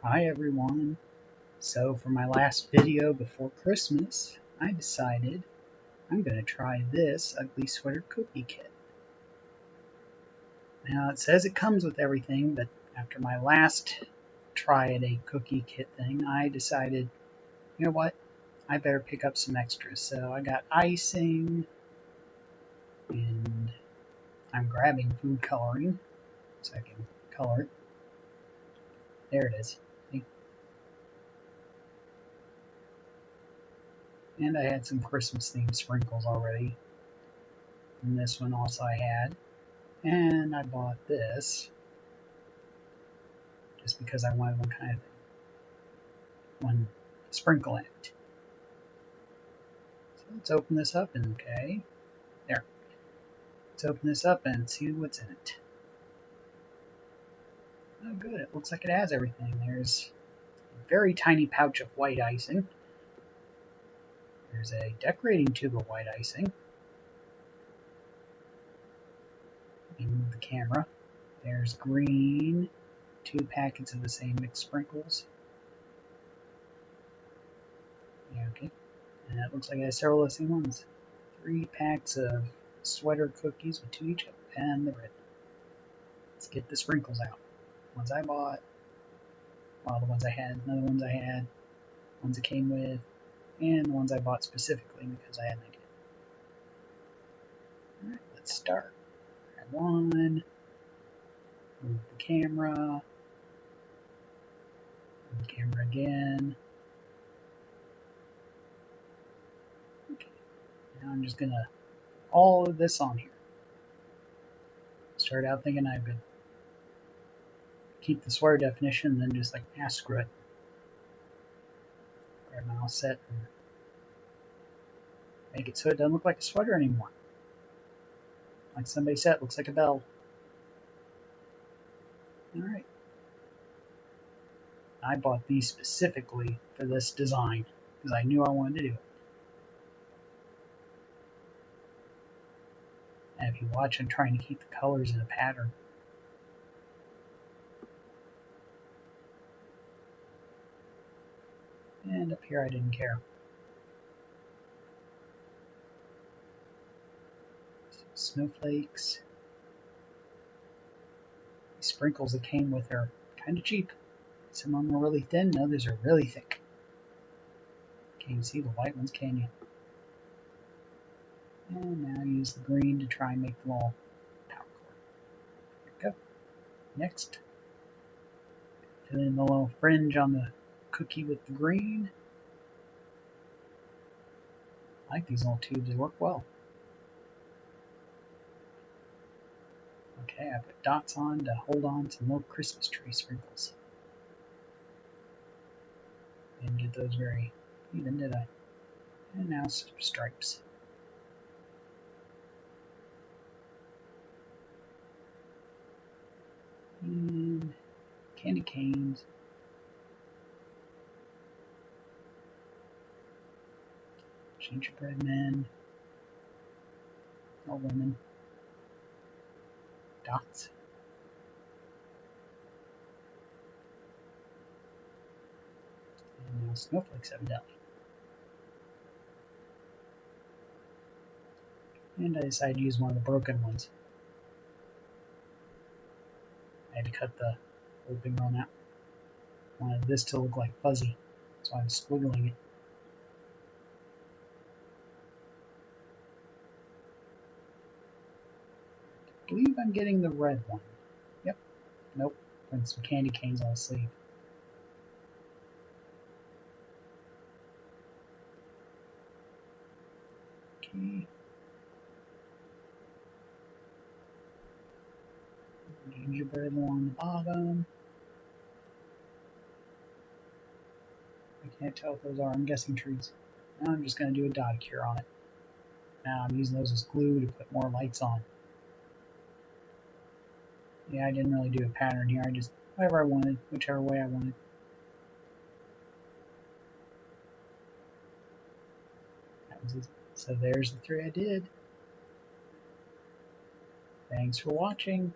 Hi everyone. So for my last video before Christmas, I decided I'm going to try this Ugly Sweater Cookie Kit. Now it says it comes with everything, but after my last try at a cookie kit thing, I decided, you know what, I better pick up some extras. So I got icing, and I'm grabbing food coloring so I can color it. There it is. See? And I had some Christmas themed sprinkles already. And this one also I had. And I bought this just because I wanted one sprinkle in it. So let's open this up and there. Let's open this up and see what's in it. Oh good, it looks like it has everything. There's a very tiny pouch of white icing. There's a decorating tube of white icing. Let me move the camera. There's green, 2 packets of the same mixed sprinkles. Yeah, okay. And it looks like it has several of the same ones. 3 packs of sweater cookies with 2 each, and the red. Let's get the sprinkles out. Ones I bought, well, the ones I had, another ones I had, ones it came with, and the ones I bought specifically because I had an idea. Alright, let's start. Grab one, move the camera, move the camera again. Okay, now I'm just gonna all of this on here. Start out thinking I would keep the sweater definition, and then just like, screw it. Grab my offset and make it so it doesn't look like a sweater anymore. Like somebody said, it looks like a bell. Alright. I bought these specifically for this design because I knew I wanted to do it. And if you watch, I'm trying to keep the colors in a pattern. And up here I didn't care. Snowflakes. These sprinkles that came with are kind of cheap. Some of them are really thin, others are really thick. Can't even see the white ones, can you? And now use the green to try and make them all power cord. There we go. Next, fill in the little fringe on the cookie with the green. I like these little tubes, they work well. Okay, I put dots on to hold on to little Christmas tree sprinkles. Didn't get those very even, did I? And now stripes. And candy canes. Gingerbread men. Or women. Dots. And now snowflakes, evidently. And I decided to use one of the broken ones. I had to cut the whole thing on out. I wanted this to look like fuzzy, so I'm squiggling it. I believe I'm getting the red one. Yep. Nope. Putting some candy canes on the sleeve. Okay. Gingerbread along the bottom. I can't tell what those are. I'm guessing trees. Now I'm just going to do a dot cure on it. Now I'm using those as glue to put more lights on. Yeah, I didn't really do a pattern here. I just, whatever I wanted, whichever way I wanted. That was it. So there's the 3 I did. Thanks for watching.